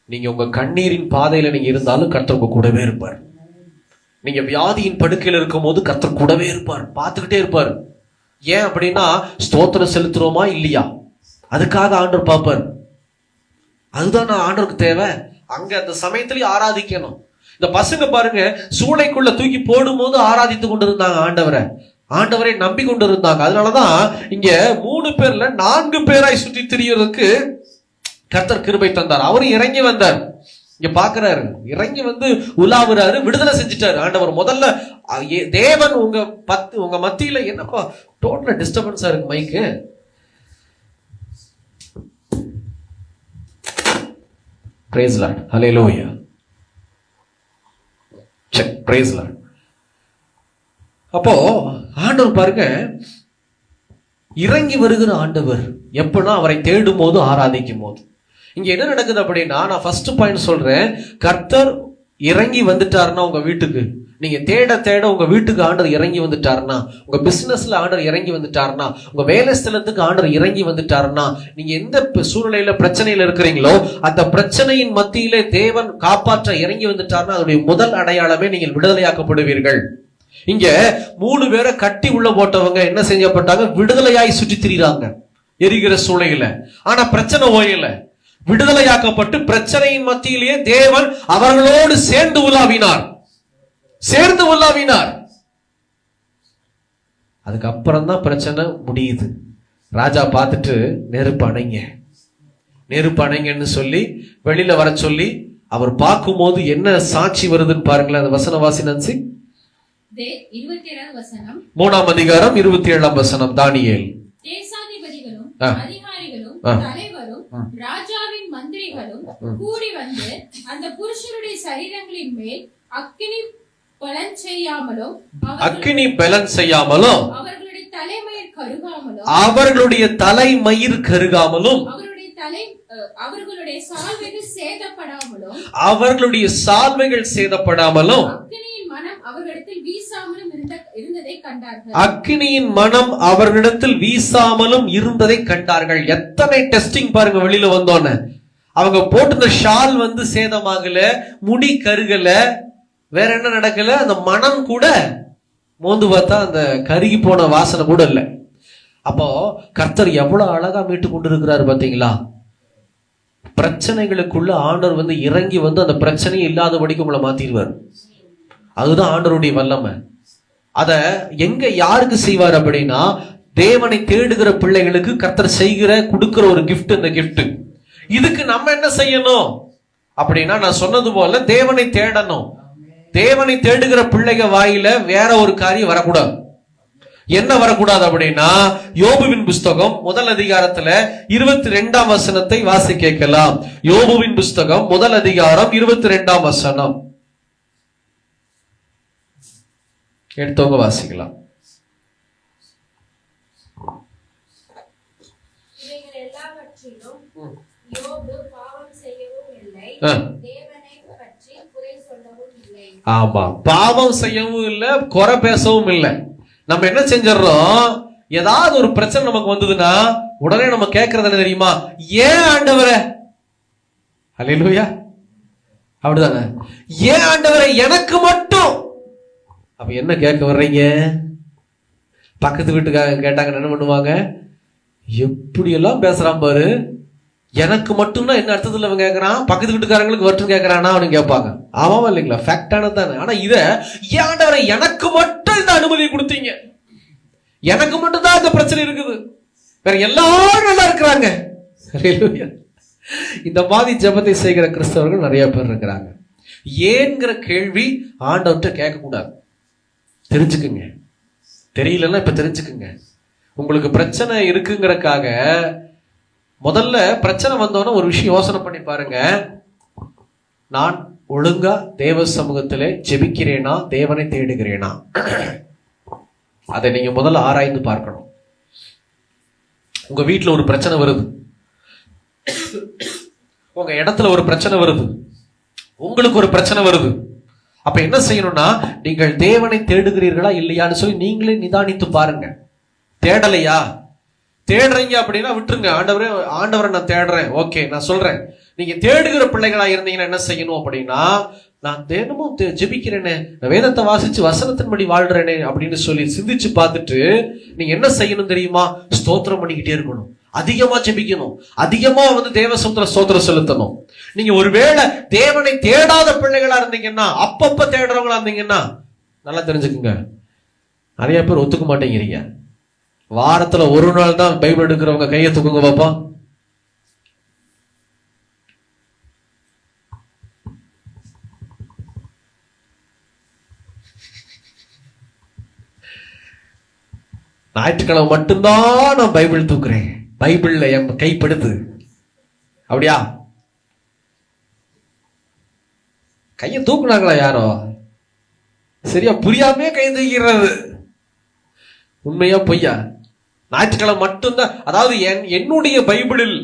நீங்க உங்க கண்ணீரின் பாதையில நீங்க இருந்தாலும் கர்த்தர் உங்க கூடவே இருப்பார். நீங்க வியாதியின் படுக்கையில இருக்கும் போது கர்த்தர் கூடவே இருப்பார், பார்த்துக்கிட்டே இருப்பார். ஏன் அப்படின்னா ஸ்தோத்திரம் செலுத்துறோமா இல்லையா, அதுக்காக ஆண்டவர் பார்ப்பார். அதுதான் நான் ஆண்டவருக்கு தேவை. அங்க அந்த சமயத்திலேயே ஆராதிக்கணும். இந்த பசங்க பாருங்க, சூளைக்குள்ள தூக்கி போடும் போது ஆராதித்து கொண்டிருந்தாங்க ஆண்டவரை, ஆண்டவரை நம்பி கொண்டு இருந்தாங்க. அதனாலதான் இங்க 3 பேர்ல 4 பேராய் சுற்றி திரியறதுக்கு கர்த்தர் கிருபை தந்தார். அவரும் இறங்கி வந்தார். இங்க பாக்குறாரு, இறங்கி வந்து உலாவுறாரு, விடுதலை செஞ்சுட்டாரு ஆண்டவர். முதல்ல தேவன் உங்க மத்தியில என்னப்பா டோட்டல் டிஸ்டர்பன்ஸா இருக்கு மைக்கு. Praise Lord. Hallelujah. Check. Praise Lord. அப்போ ஆண்டவர் பாருங்க, இறங்கி வருகிற ஆண்டவர் எப்பனா அவரை தேடும் போது, ஆராதிக்கும் போது. இங்க என்ன நடக்குது அப்படின்னா, நான் ஃபர்ஸ்ட் பாயிண்ட் சொல்றேன், கர்த்தர் இறங்கி வந்துட்டாருன்னா உங்க வீட்டுக்கு, நீங்க தேட தேட உங்க வீட்டுக்கு ஆண்டவர் இறங்கி வந்துட்டாருன்னா, உங்க பிசினஸ்ல ஆண்டவர் இறங்கி வந்துட்டாருன்னா, உங்க வேலை ஸ்தலத்துக்கு ஆண்டவர் இறங்கி வந்துட்டாருன்னா, நீங்க எந்த சூழ்நிலையில பிரச்சனையில இருக்கிறீங்களோ அந்த பிரச்சனையின் மத்தியிலே தேவன் காப்பாற்ற இறங்கி வந்துட்டாருன்னா அதனுடைய முதல் அடையாளமே நீங்கள் விடுதலையாக்கப்படுவீர்கள். இங்க 3 பேரை கட்டி உள்ள போட்டவங்க என்ன செய்யப்பட்டாங்க? விடுதலையாய் சுற்றி திரிகிறாங்க எரிகிற சூளையில. ஆனா பிரச்சனை ஓயல. விடுதலையாக்கப்பட்டு பிரச்சனையின் மத்தியிலேயே தேவன் அவர்களோடு சேர்ந்து உலாவினார். அதுக்கப்புறம் தான் பிரச்சனை முடியுது. ராஜா பார்த்துட்டு நெருப்பு அணைங்கன்னு சொல்லி வெளியில வர சொல்லி, அவர் பார்க்கும்போது என்ன சாட்சி வருதுன்னு பாருங்களேன். அந்த வசன வாசி நன்சி 3ஆம் அதிகாரம் 27ஆம் வசனம். தானியேல். தேசாதிபதிகளும் அதிகாரிகளும் தலைவரும் ராஜாவின் மந்திரிகளும் கூடி வந்து அந்த புருஷருடைய சரீரங்களின் மேல் அக்கினி பலன் செய்யாமலும் அவர்களுடைய தலைமயிர் கருகாமலும் அவர்களுடைய சால்வைகள் சேதப்படாமலும் அக்கினியின் மனம் அவர்களிடத்தில் வீசாமலும் இருந்ததை கண்டார்கள். எத்தனை டெஸ்டிங் பாருங்க. வெளியில வந்தோன்னு அவங்க போட்டு ஷால் வந்து சேதமாகல, முடி கருகல, வேற என்ன நடக்கல, அந்த மனம் கூட மோந்து பார்த்தா அந்த கருகி போன வாசனை கூட இல்லை. அப்போ கர்த்தர் எவ்வளவு அழகா மீட்டு கொண்டு இருக்கிறாரு பாத்தீங்களா. பிரச்சனைகளுக்குள்ள ஆண்டவர் வந்து இறங்கி வந்து அந்த பிரச்சனையும் இல்லாதபடிக்கு உங்களை மாத்திடுவார். அதுதான் ஆண்டவருடைய வல்லமை. அத எங்க யாருக்கு செய்வார் அப்படின்னா, தேவனை தேடுகிற பிள்ளைகளுக்கு கர்த்தர் கொடுக்கிற ஒரு கிஃப்ட். இந்த கிஃப்ட் இதுக்கு நம்ம என்ன செய்யணும் அப்படின்னா, நான் சொன்னது போல தேவனை தேடணும். தேவனை தேடுகிற பிள்ளைங்க வாயில வேற ஒரு காரியம் வரக்கூடாது. என்ன வரக்கூடாது அப்படின்னா, யோபுவின் புஸ்தகம் 1 அதிகாரத்துல 22ஆம் வசனத்தை வாசி கேட்கலாம். யோபுவின் புஸ்தகம் 1 அதிகாரம் 22ஆம் வசனம் எடுத்தவங்க வாசிக்கலாம். ஆமா, பாவம் செய்யவும் இல்லை, குறை பேசவும் இல்லை. நம்ம என்ன செஞ்சிடறோம், ஏதாவது ஒரு பிரச்சனை நமக்கு வந்ததுன்னா உடனே நம்ம கேட்கறது என்ன தெரியுமா? ஏன் ஆண்டவரே, அல்லேலூயா, அப்படிதானே, ஏன் ஆண்டவரே எனக்கு மட்டும். அப்ப என்ன கேட்க வர்றீங்க? பக்கத்து வீட்டுக்காக கேட்டாங்க என்ன பண்ணுவாங்க? எப்படி எல்லாம் பேசுறான் பாரு, எனக்கு மட்டும்னா என்ன அர்த்தத்துல அவன் கேட்கறான், பக்கத்து வீட்டுக்காரங்களுக்கு மட்டும் கேட்கறானா அவனு கேட்பாங்க. ஆமாவா இல்லைங்களா? ஃபேக்டானது தானே. ஆனா இத ஏன்டவரை எனக்கு மட்டும் இந்த அனுமதியை கொடுத்தீங்க, எனக்கு மட்டும் தான் இந்த பிரச்சனை இருக்குது, வேற எல்லாரும் நல்லா இருக்கிறாங்க. இந்த மாதிரி ஜெபத்தை செய்கிற கிறிஸ்தவர்கள் நிறைய பேர் இருக்கிறாங்க. ஏன்கிற கேள்வி ஆண்டவர்கிட்ட கேட்க கூடாது. தெரிஞ்சுக்குங்க. தெரியலன்னா இப்ப தெரிஞ்சுக்குங்க. உங்களுக்கு பிரச்சனை இருக்குங்கிறக்காக முதல்ல பிரச்சனை வந்தோன்னா ஒரு விஷயம் யோசனை பண்ணி பாருங்க. நான் ஒழுங்கா தேவ சமூகத்திலே ஜெபிக்கிறேனா, தேவனை தேடுகிறேனா? அதை நீங்க முதல்ல ஆராய்ந்து பார்க்கணும். உங்க வீட்டுல ஒரு பிரச்சனை வருது, உங்க இடத்துல ஒரு பிரச்சனை வருது, உங்களுக்கு ஒரு பிரச்சனை வருது. அப்ப என்ன செய்யணும்னா, நீங்கள் தேவனை தேடுகிறீர்களா இல்லையான்னு சொல்லி நீங்களே நிதானித்து பாருங்க. தேடலையா, தேடுறீங்க அப்படின்னா விட்டுருங்க. ஆண்டவரை நான் தேடுறேன், ஓகே, நான் சொல்றேன். நீங்க தேடுகிற பிள்ளைகளா இருந்தீங்கன்னா என்ன செய்யணும் அப்படின்னா, நான் தினமும் ஜெபிக்கிறேனே, நான் வேதத்தை வாசிச்சு வசனத்தின்படி வாழ்றேனே அப்படின்னு சொல்லி சிந்திச்சு பார்த்துட்டு நீங்க என்ன செய்யணும் தெரியுமா? ஸ்தோத்திரம் பண்ணிக்கிட்டே இருக்கணும், அதிகமா ஜெபிக்கணும், அதிகமா தேவ ஸ்தோத்திரம் செலுத்தணும். நீங்க ஒருவேளை தேவனை தேடாத பிள்ளைகளா இருந்தீங்கன்னா, அப்பப்ப தேடுறவங்களா இருந்தீங்கன்னா, நல்லா தெரிஞ்சுக்குங்க, நிறைய பேர் ஒத்துக்க மாட்டேங்கிறீங்க. வாரத்துல ஒரு நாள் தான் பைபிள் எடுக்கிறவங்க கையை தூக்குங்க பாப்பா. ஞாயிற்றுக்கிழமை மட்டும்தான் நான் பைபிள் தூக்குறேன், பைபிள்ல என் கைப்படுது. அப்படியா? கையை தூக்குனாங்களா யாரோ? சரியா புரியாமே கை தூக்கிறது. உண்மையா பொய்யா? ஞாயிற்றுக்கிழமை மட்டும்தான். அதாவது என்னுடைய பைபிளில்,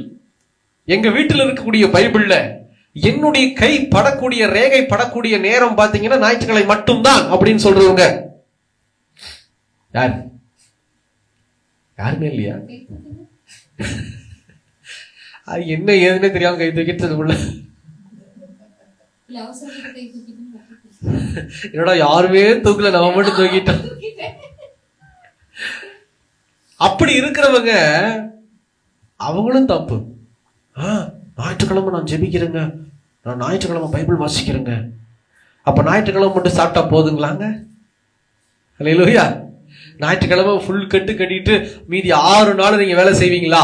எங்க வீட்டில் இருக்கக்கூடிய பைபிள்ல என்னுடைய கை படக்கூடிய, ரேகை படக்கூடிய நேரம் பாத்தீங்கன்னா ஞாயிற்றுக்கிழமை மட்டும்தான் அப்படின்னு சொல்றவங்க யார்? யாருமே இல்லையா? என்ன ஏதுன்னே தெரியாம கை தூக்கிட்டு உள்ள. என்னடா யாருமே தூக்கல, நம்ம மட்டும் தூக்கிட்டோம். அப்படி இருக்கிறவங்க அவங்களும் தப்பு. ஞாயிற்றுக்கிழமை நான் ஜெபிக்கிறேங்க, நான் ஞாயிற்றுக்கிழமை பைபிள் வாசிக்கிறேங்க. அப்ப ஞாயிற்றுக்கிழமை மட்டும் சாப்பிட்டா போதுங்களாங்க? அல்லேலூயா. ஞாயிற்றுக்கிழமை ஃபுல் கட்டு கட்டிட்டு மீதி 6 நாள் நீங்க வேலை செய்வீங்களா?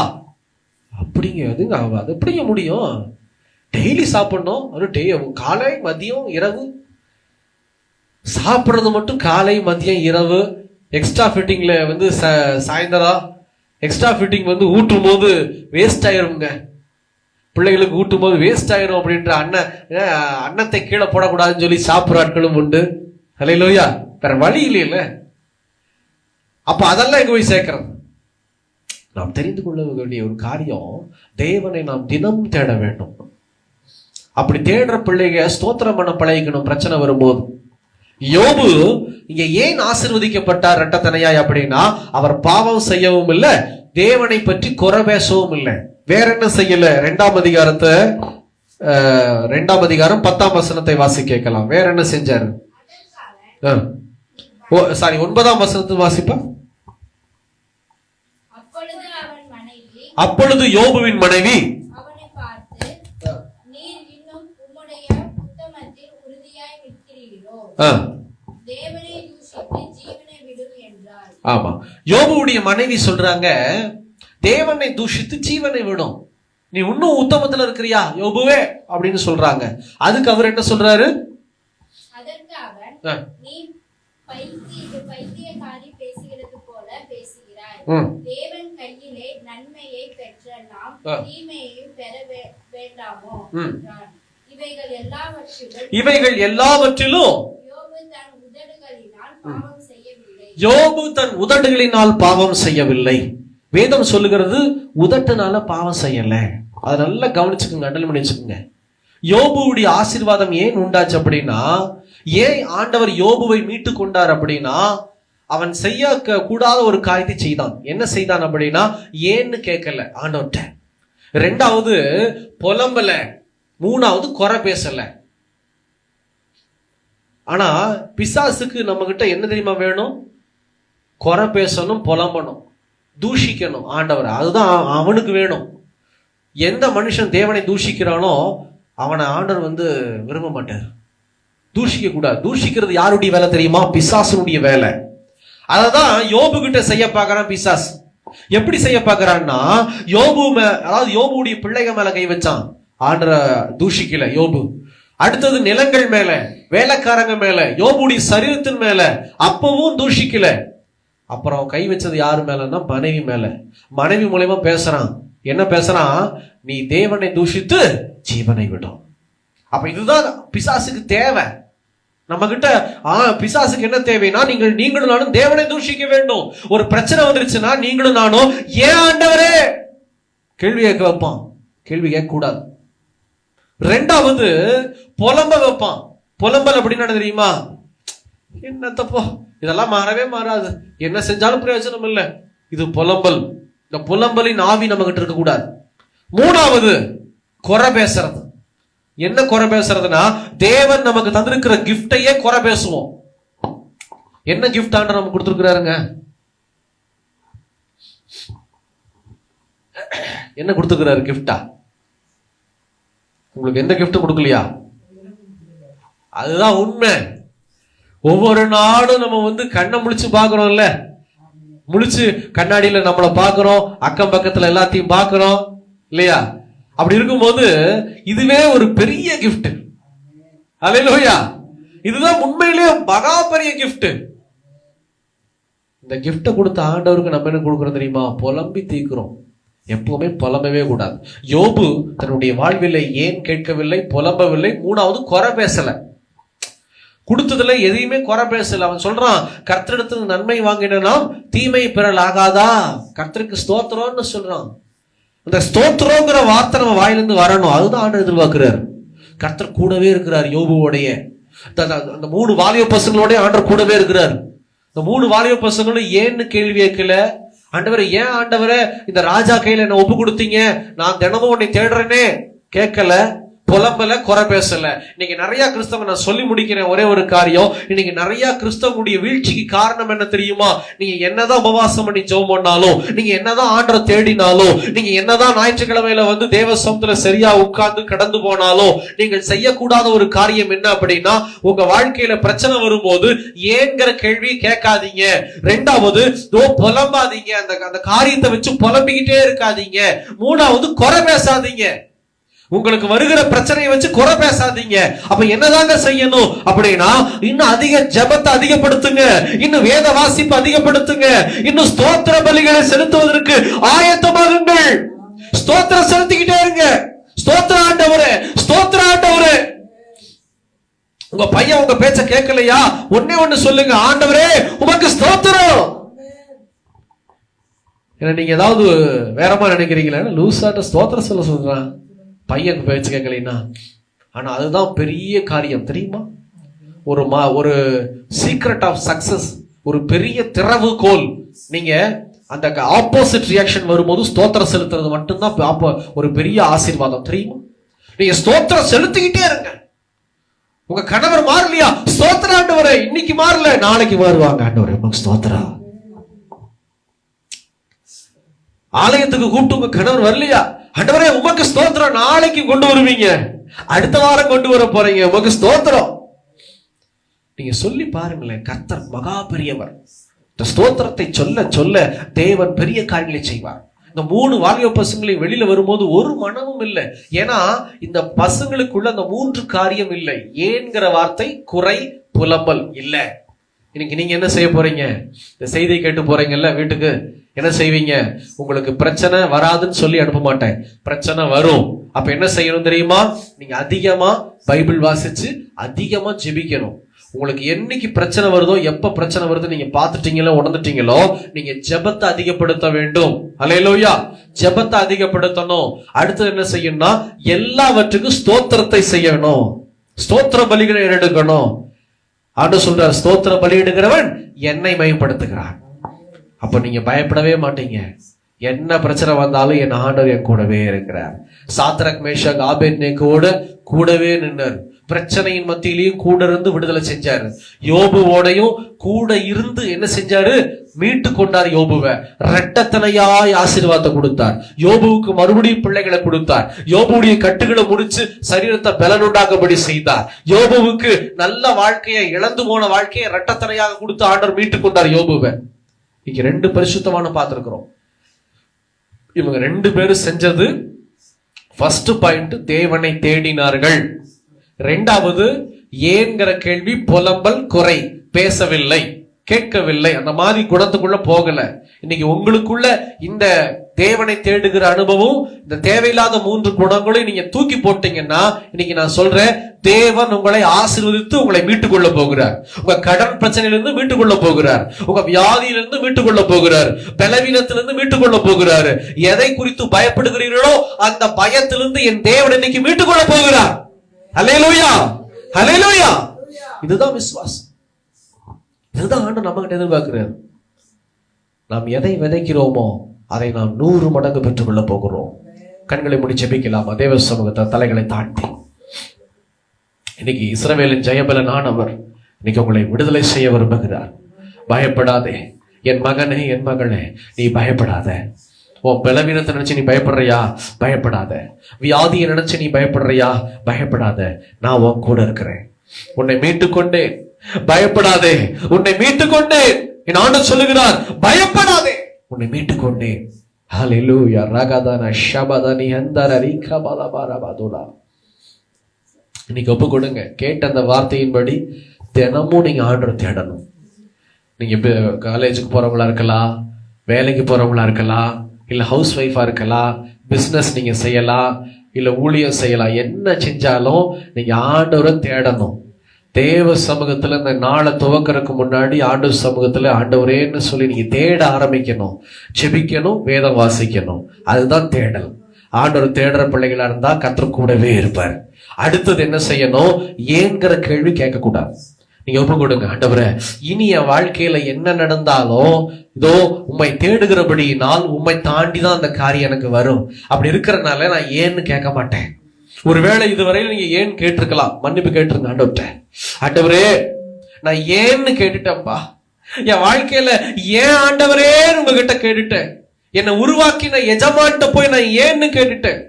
அப்படிங்க அதுங்க, அது எப்படிங்க முடியும்? டெய்லி சாப்பிடணும், அது காலை மதியம் இரவு சாப்பிட்றது மட்டும் காலை மதியம் இரவு. எக்ஸ்ட்ரா ஃபிட்டிங்ல சாயந்தரம் எக்ஸ்ட்ரா ஃபிட்டிங் ஊட்டும் போது வேஸ்ட் ஆயிருங்க. பிள்ளைகளுக்கு ஊட்டும் போது வேஸ்ட் ஆயிரும் அப்படின்ற அன்னத்தை கீழே போடக்கூடாதுன்னு சொல்லி சாப்பிட்ற ஆட்களும் உண்டு. அல்லேலூயா. வேற வழி இல்லையில. அப்ப அதெல்லாம் எங்க போய் சேர்க்கிறது? நாம் தெரிந்து கொள்ள வேண்டிய ஒரு காரியம், தேவனை நாம் தினம் தேட வேண்டும். அப்படி தேடுற பிள்ளைங்க ஸ்தோத்திரம் பண்ண பழகிக்கணும் பிரச்சனை வரும்போது. யோபு இங்க ஏன் ஆசீர்வதிக்கப்பட்டார் இரட்டத்தனையாய் அப்படின்னா, அவர் பாவம் செய்யவும் இல்லை, தேவனை பற்றி குறை பேசவும் இல்லை. வேற என்ன செய்யல? 2ஆம் அதிகாரம் 10ஆம் வசனத்தை வாசி கேட்கலாம். வேற என்ன செஞ்சாரு? 9ஆம் வசனத்தை வாசிப்பா. அப்பொழுது யோபுவின் மனைவி ஆமா, யோபுவுடைய மனைவி சொல்றாங்க, தேவனை தூஷித்து ஜீவனை விடும். நீ இன்னும் உத்தமத்துல இருக்கிறியா யோபுவே அப்படின்னு சொல்றாங்க. அதுக்கு அவர் என்ன சொல்றாரு? இவைகள் எல்லாவற்றிலும் யோபு தன் உதடுகளினால் பாவம் செய்யவில்லை. வேதம் சொல்லுகிறது உதட்டுனால பாவம் செய்யல. அதை நல்லா கவனிச்சுக்கோங்க, அண்டல் பண்ணி வச்சுக்கோங்க. யோபுவுடைய ஆசீர்வாதம் ஏன் உண்டாச்சு அப்படின்னா, ஏன் ஆண்டவர் யோபுவை மீட்டு கொண்டார் அப்படின்னா, அவன் செய்ய கூடாத ஒரு காரியத்தை செய்தான். என்ன செய்தான் அப்படின்னா, ஏன்னு கேட்கல ஆண்டவர்கிட்ட. 2வது புலம்பல, 3வது குறை பேசல. ஆனா பிசாசுக்கு நம்ம கிட்ட என்ன தெரியுமா வேணும்? குறை பேசணும், புலம்பணும், தூஷிக்கணும் ஆண்டவரை. அதுதான் அவனுக்கு வேணும். எந்த மனுஷன் தேவனை தூஷிக்கிறானோ அவனை ஆண்டவர் விரும்ப மாட்டார். தூஷிக்க கூடாது. தூஷிக்கிறது யாருடைய வேலை தெரியுமா? பிசாசுனுடைய வேலை. அததான் யோபு கிட்ட செய்ய பார்க்கறான் பிசாஸ். எப்படி செய்ய பார்க்கறான்னா, அதாவது யோபுடைய பிள்ளைகள் மேல கை வச்சான். ஆண்டரை தூஷிக்கல யோபு. அடுத்தது நிலங்கள் மேல, வேலைக்காரங்க மேல, யோபுடைய சரீரத்தின் மேல, அப்பவும் தூஷிக்கல. அப்புறம் கை வச்சது யாரு மேலன்னா மனைவி மேல. மனைவி மூலமா பேசுறான். என்ன பேசுறான்? நீ தேவனை தூஷித்து ஜீவனை விடும். அப்ப இதுதான் பிசாசுக்கு தேவை. நம்ம கிட்ட பிசாசுக்கு என்ன தேவைன்னா, நீங்களும் நானும் தேவனை தூஷிக்க வேண்டும். ஒரு பிரச்சனை வந்துருச்சுன்னா நீங்களும் நானும் ஏன் ஆண்டவரே கேள்வி கேட்க வைப்பான். கேள்வி கேட்க கூடாது. ரெண்டாவது புலம்ப வைப்பான். புலம்பல் அப்படின்னு என்ன தெரியுமா? என்னத்தப்போ இதெல்லாம் மாறவே மாறாது, என்ன செஞ்சாலும் பிரயோஜனம் இல்லை, இது புலம்பல். இந்த புலம்பலின் ஆவி நம்ம கிட்ட இருக்க கூடாது. மூணாவது குறை பேசுறது. என்ன குறை பேசுறதுன்னா, தேவன் நமக்கு தந்திருக்கிற கிஃப்டையே குறை பேசுவோம். என்ன கிஃப்ட் ஆண்டவர் நமக்கு கொடுத்திருக்கிறாருங்க? என்ன கொடுத்துக்கிறாரு கிஃப்டா? உங்களுக்கு எந்த கிஃப்ட் கொடுக்கலையா? அதுதான் உண்மை. ஒவ்வொரு நாளும் நம்ம கண்ணை முழிச்சு பாக்குறோம்ல, முழிச்சு கண்ணாடியில நம்மளை பாக்குறோம், அக்கம் பக்கத்துல எல்லாத்தையும் பாக்குறோம் இல்லையா? அப்படி இருக்கும்போது இதுவே ஒரு பெரிய கிஃப்ட். அல்லேலூயா. இதுதான் உண்மையிலேயே மகா பெரிய கிஃப்ட். இந்த கிஃப்ட கொடுத்த ஆண்டவருக்கு நம்ம என்ன கொடுக்கிறோம் தெரியுமா? புலம்பி தீர்க்கிறோம். எப்பவுமே புலம்பவே கூடாது. யோபு தன்னுடைய வாழ்வில் ஏன் கேட்கவில்லை, புலம்பவில்லை? மூணாவது குறை பேசல. கொடுத்ததுல எதையுமே குறை பேசல. அவன் சொல்றான், கர்த்தரிடத்துல நன்மை வாங்கினா தீமை பெறலாகாதா? கர்த்தருக்கு ஸ்தோத்திரம்னு சொல்றான். அந்த ஸ்தோத்திரங்கிற வார்த்தை நம்ம வாயிலிருந்து வரணும். அதுதான் ஆண்டவர் எதிர்பார்க்கிறார். கர்த்தர் கூடவே இருக்கிறார். யோபுவோடைய அந்த 3 வாலிப பசங்களோட ஆண்டவர் கூடவே இருக்கிறார். இந்த 3 வாலிப பசங்களும் ஏன்னு கேள்வி கேட்கல. ஆண்டவரே, ஏன் ஆண்டவரே இந்த ராஜா கையில என்ன ஒப்பு கொடுத்தீங்க, நான் தினமும் உன்னை தேடுறேனே கேட்கல, புலம்பல, குறை பேசல. இன்னைக்கு நிறைய கிறிஸ்தவ, நான் சொல்லி முடிக்கிறேன் ஒரே ஒரு காரியம், இன்னைக்கு நிறைய கிறிஸ்தவனுடைய வீழ்ச்சிக்கு காரணம் என்ன தெரியுமா? நீங்க என்னதான் உபவாசம் பண்ணி ஜெபம் பண்ணாலும், நீங்க என்னதான் ஆண்டவரை தேடினாலும், நீங்க என்னதான் ஞாயிற்றுக்கிழமையில தேவ சமூகத்துல சரியா உட்கார்ந்து கடந்து போனாலும், நீங்கள் செய்யக்கூடாத ஒரு காரியம் என்ன அப்படின்னா, உங்க வாழ்க்கையில பிரச்சனை வரும்போது ஏங்கிற கேள்வி கேட்காதீங்க. ரெண்டாவது புலம்பாதீங்க. அந்த காரியத்தை வச்சு புலம்பிக்கிட்டே இருக்காதீங்க. மூணாவது குறை பேசாதீங்க. உங்களுக்கு வருகிற பிரச்சனையை வச்சு குறை பேசாதீங்க. அப்ப என்னதாங்க செய்யணும் அப்படின்னா, இன்னும் அதிக ஜெபத்தை அதிகப்படுத்துங்க, இன்னும் வேத வாசிப்பு அதிகப்படுத்துங்க, இன்னும் ஸ்தோத்திர பலிகளை செலுத்துவதற்கு ஆயத்தமாகுங்கள். ஸ்தோத்திரம் செலுத்திக்கிட்டே இருங்க. ஸ்தோத்திர ஆண்டவரே, ஸ்தோத்திர ஆண்டவரே. உங்க பையன் உங்க பேச்ச கேட்கலையா? ஒன்னே ஒண்ணு சொல்லுங்க, ஆண்டவரே உமக்கு ஸ்தோத்திரம். ஏன்னா நீங்க ஏதாவது வேறமா நினைக்கிறீங்களா? லூசாட்ட ஸ்தோத்திரம் சொல்றான் பையன் பேச்சு கேட்கலைன்னா. ஆனா அதுதான் பெரிய காரியம் தெரியுமா? ஒரு சீக்ரெட் ஆஃப் சக்சஸ், ஒரு பெரிய திறவுகோல். நீங்க அந்த ஆப்போசிட் ரியாக்ஷன் வரும்போது ஸ்தோத்திரம் செலுத்துறது மட்டும்தான் ஒரு பெரிய ஆசீர்வாதம் தெரியுமா? நீங்க ஸ்தோத்திரம் செலுத்திக்கிட்டே இருங்க. உங்க கணவர் மாறலையா? ஸ்தோத்திரம் ஆண்டவரே. இன்னைக்கு மாறல, நாளைக்கு மாறுவாங்க. ஆண்டவரே உங்க ஸ்தோத்திரம். ஆலயத்துக்கு கூப்பிட்டு உங்க கணவர் வரலையா? ஆண்டவரே உமக்கு ஸ்தோத்திரம். நாளைக்கு கொண்டு வருவீங்க, அடுத்த வாரம் கொண்டு வர போறீங்க. உமக்கு ஸ்தோத்திரம். நீங்க சொல்லி பாருங்களேன், கர்த்தர் மகா பெரியவர். இந்த ஸ்தோத்திரத்தை சொல்ல சொல்ல தேவன் பெரிய காரியங்களை செய்வார். இந்த 3 வாலிப பசங்களை வெளியில வரும்போது ஒரு மனமும் இல்லை. ஏன்னா இந்த பசங்களுக்குள்ள அந்த 3 காரியம் இல்லை. ஏன்கிற வார்த்தை, குறை, புலம்பல் இல்லை. இன்னைக்கு நீங்க என்ன செய்ய போறீங்க? இந்த செய்தியை கேட்டு போறீங்கல்ல, வீட்டுக்கு என்ன செய்வீங்க? உங்களுக்கு பிரச்சனை வராதுன்னு சொல்லி அனுப்ப மாட்டேன், பிரச்சனை வரும். அப்ப என்ன செய்யணும் தெரியுமா? நீங்க அதிகமா பைபிள் வாசிச்சு அதிகமா ஜெபிக்கணும். உங்களுக்கு என்னைக்கு பிரச்சனை வருதோ, எப்ப பிரச்சனை வருது நீங்க பாத்துட்டீங்களோ, உணர்ந்துட்டீங்களோ, நீங்க ஜெபத்தை அதிகப்படுத்த வேண்டும். அல்லேலூயா. ஜெபத்தை அதிகப்படுத்தணும். அடுத்து என்ன செய்யணும்னா, எல்லாவற்றுக்கும் ஸ்தோத்திரத்தை செய்யணும். ஸ்தோத்திர பலிகளை எடுக்கணும். ஆண்டு சொல்றார், ஸ்தோத்திர பலியிடுகிறவன் என்னை மகிமைப்படுத்துகிறான். அப்ப நீங்க பயப்படவே மாட்டீங்க. என்ன பிரச்சனை வந்தாலும் என் ஆண்டவர் என் கூடவே இருக்கிறார். சாத்ரக், மேஷக், ஆபேத்நேகோவோடு கூடவே நின்றார். பிரச்சனையின் மத்தியிலையும் கூட இருந்து விடுதலை செஞ்சாரு. யோபுவோடையும் கூட இருந்து என்ன செஞ்சாரு? மீட்டு கொண்டார். யோபுவை இரட்டத்தனையாய் ஆசீர்வாதத்தை கொடுத்தார். யோபுவுக்கு மறுபடியும் பிள்ளைகளை கொடுத்தார். யோபுடைய கட்டுகளை முடிச்சு சரீரத்தை பலனுண்டாக்கும்படி செய்தார். யோபுவுக்கு நல்ல வாழ்க்கையை, இழந்து போன வாழ்க்கையை இரட்டத்தனையாக கொடுத்து ஆண்டவர் மீட்டு கொண்டார் யோபுவை. இங்க 2 பரிசுத்தமான பார்த்திருக்கிறோம். இவங்க 2 பேரும் செஞ்சது ஃபர்ஸ்ட் பாயிண்ட், தேவனை தேடினார்கள். 2வது ஏன்கிற கேள்வி, புலம்பல், குறை பேசவில்லை. கேட்கவில்லை, அந்த மாதிரி குணத்துக்குள்ள போகல. இன்னைக்கு உங்களுக்குள்ள இந்த தேவனை தேடுகிற அனுபவம், இந்த தேவையில்லாத 3 குணங்களையும் நீங்க தூக்கி போட்டீங்கன்னா, இன்னைக்கு நான் சொல்றேன், தேவன் உங்களை ஆசீர்வதித்து உங்களை மீட்டுக் கொள்ள போகிறார். உங்க கடன் பிரச்சனையிலிருந்து மீட்டுக் கொள்ள போகிறார். உங்க வியாதியிலிருந்து மீட்டுக் கொள்ள போகிறார். பலவீனத்திலிருந்து மீட்டுக் கொள்ள போகிறார். எதை குறித்து பயப்படுகிறீர்களோ அந்த பயத்திலிருந்து என் தேவன் இன்னைக்கு மீட்டுக் கொள்ள போகிறார். ஹல்லேலூயா, ஹல்லேலூயா. இதுதான் விசுவாசம். இதுதான் ஆண்டவர் நம்ம கிட்ட எதிர்பார்க்கிறார். நாம் எதை விதைக்கிறோமோ அதை நாம் 100 மடங்கு பெற்றுக் கொள்ள போகிறோம். கண்களை மூடி ஜெபிக்கலாமா? தேவ சமூகத்தை தலைகளை தாண்டி, இன்னைக்கு இஸ்ரவேலின் ஜெயபலன் ஆனவர் இன்னைக்கு உங்களை விடுதலை செய்ய விரும்புகிறார். பயப்படாதே என் மகனே, என் மகளே, நீ பயப்படாத. உன் பலவீனத்தை நினைச்சு நீ பயப்படுறியா? பயப்படாத. வியாதியை நினைச்சு நீ பயப்படுறியா? பயப்படாத. நான் உன் கூட இருக்கிறேன். உன்னை மீட்டுக்கொண்டேன், பயப்படாதே. உன்னை மீட்டுக்கொண்டேன். என் ஆண்டவர் சொல்லுகிறார், பயப்படாதே, உன்னை மீட்டுக்கொண்டேன். ஹல்லேலூயா. ரகதான ஷபதனி அந்தர ரிகபலபரபதுலா. இன்னைக்கு ஒப்பு கொடுங்க. கேட்ட அந்த வார்த்தையின்படி தினமும் நீங்க ஆண்டவரை தேடணும். நீங்க காலேஜுக்கு போறவங்களா இருக்கலாம், வேலைக்கு போறவங்களா இருக்கலாம், இல்ல ஹவுஸ் ஒய்ஃபா இருக்கலாம், பிசினஸ் நீங்க செய்யலாம், இல்ல ஊழியம் செய்யலாம். என்ன செஞ்சாலும் நீங்க ஆண்டவரை தேடணும். தேவ சமூகத்துல இந்த நாளை துவக்கறதுக்கு முன்னாடி ஆண்டவர் சமூகத்துல ஆண்டவரேன்னு சொல்லி நீங்க தேட ஆரம்பிக்கணும். ஜெபிக்கணும், வேதம் வாசிக்கணும். அதுதான் தேடல். ஆண்டவர் தேடுற பிள்ளைகளா இருந்தா கர்த்தர் கூடவே இருப்பார். அடுத்தது என்ன செய்யணும்? ஏங்கிற கேள்வி கேட்க கூடாது. நீங்க ஒப்பு கொடுங்க. ஆண்டவரே, இனி என் வாழ்க்கையில என்ன நடந்தாலும் இதோ உம்மை தேடுகிறபடியினால் உம்மை தாண்டி தான் அந்த காரியம் எனக்கு வரும். அப்படி இருக்கிறனால நான் ஏன்னு கேட்க மாட்டேன். ஒருவேளை இதுவரையில நீங்க ஏன் கேட்டிருக்கலாம், மன்னிப்பு கேட்டிருங்க ஆண்டவர்கிட்ட. ஆண்டவரே, நான் ஏன்னு கேட்டுட்டேன்ப்பா. என் வாழ்க்கையில ஏன் ஆண்டவரே உங்ககிட்ட கேட்டுட்டேன். என்னை உருவாக்கின எஜமான்ட்ட போய் நான் ஏன்னு கேட்டுட்டேன்.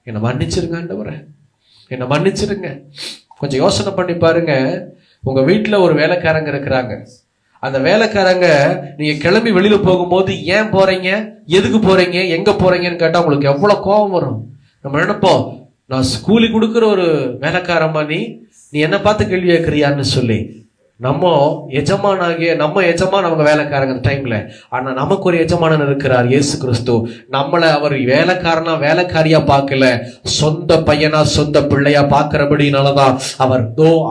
என்னை மன்னிச்சிருங்க ஆண்டவரே, என்னை மன்னிச்சிருங்க. கொஞ்சம் யோசனை பண்ணி பாருங்க. உங்க வீட்டுல ஒரு வேலைக்காரங்க இருக்கிறாங்க. அந்த வேலைக்காரங்க நீங்க கிளம்பி வெளியில போகும்போது ஏன் போறீங்க, எதுக்கு போறீங்க, எங்க போறீங்கன்னு கேட்டா உங்களுக்கு எவ்வளவு கோபம் வரும். நம்ம நினைப்போம், நான் கூலி கொடுக்குற ஒரு வேலைக்காரமா நீ என்ன பார்த்து கேள்வி கேட்கிறியான்னு சொல்லி. நம்ம எஜமான் அவங்க வேலைக்காரங்க டைம்ல. ஆனா நமக்கு ஒரு எஜமானன் இருக்கிறார், இயேசு கிறிஸ்து. நம்மளை அவர் வேலைக்காரனா வேலைக்காரியா பார்க்கல, சொந்த பையனா சொந்த பிள்ளையா பார்க்கிறபடினாலதான் அவர்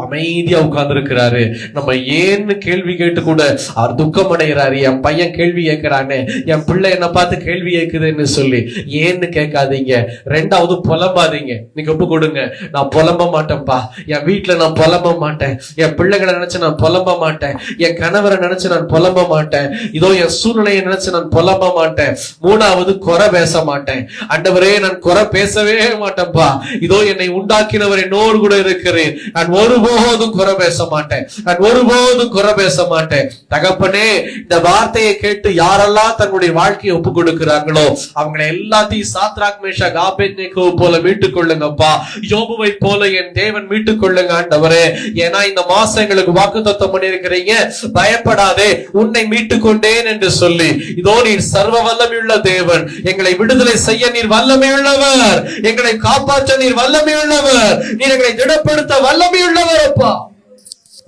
அமைதியா உட்கார்ந்து இருக்கிறாரு. நம்ம ஏன்னு கேள்வி கேட்டு கூட அவர் துக்கம் அடைகிறாரு. என் பையன் கேள்வி கேட்கிறானே, என் பிள்ளை என்ன பார்த்து கேள்வி கேட்குதுன்னு சொல்லி. ஏன்னு கேட்காதீங்க. 2வது புலம்பாதீங்க. நீங்க ஒப்பு கொடுங்க. நான் புலம்ப மாட்டேன்ப்பா. என் வீட்டுல நான் புலம்ப மாட்டேன். என் பிள்ளைகளை நினைச்சு நான் புலம்ப மாட்டேன். என் கணவரை நினைச்சு நான் புலம்ப மாட்டேன். இதோ என் சூழ்நிலையை நினைச்சு நான் புலம்ப மாட்டேன். 3வது குறை பேச மாட்டேன். ஆண்டவரே, நான் குறை பேசவே மாட்டேன்ப்பா. இதோ என்னை உண்டாக்கினவர் என்னோடு கூட இருக்கிறேன். நான் ஒருபோதும் குறை பேச மாட்டேன். நான் ஒருபோதும் குறை பேச மாட்டேன். தகப்பனே, இந்த வார்த்தையை கேட்டு யாரெல்லாம் தன்னுடைய வாழ்க்கையை ஒப்பு கொடுக்கிறாங்களோ அவங்களை எல்லாத்தையும் சாத்ராக் மேஷாக் ஆபேத்நேகோ போல மீட்டுக் கொள்ளுங்கப்பா. யோபுவை போல என் தேவன் மீட்டுக் கொள்ளுங்க ஆண்டவரே. ஏன்னா இந்த மாசம் எங்களுக்கு வாக்குத்தத்தம் பண்ணியிருக்கிறீங்க. பயப்படாதே, உன்னை மீட்டுக் கொண்டேன் என்று சொல்லி. இதோ நீர் சர்வ வல்லமையுள்ள தேவன். எங்களை விடுதலை செய்ய நீர் வல்லமையுள்ளவர். எங்களை காப்பாற்ற நீர் வல்லமையுள்ளவர். நீர் எங்களை திடப்படுத்த வல்லமையுள்ளவர் அப்பா.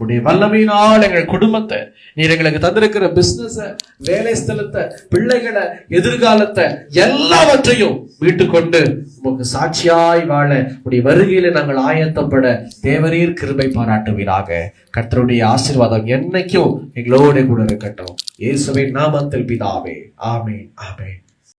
உடைய வல்லமையினால் எங்கள் குடும்பத்தை, நீர் எங்களுக்கு தந்திருக்கிற பிசினஸ், வேலை ஸ்தலத்தை, பிள்ளைகளை, எதிர்காலத்தை எல்லாவற்றையும் மீட்டுக்கொண்டு உமக்கு சாட்சியாய் வாழ உடைய வருகையில நாங்கள் ஆயத்தப்பட தேவரீர் கிருபை பாராட்டுவீராக. கர்த்தருடைய ஆசீர்வாதம் என்னைக்கும் எங்களோட கூட இருக்கட்டும். இயேசுவின் நாமத்தில் பிதாவே, ஆமென், ஆமென்.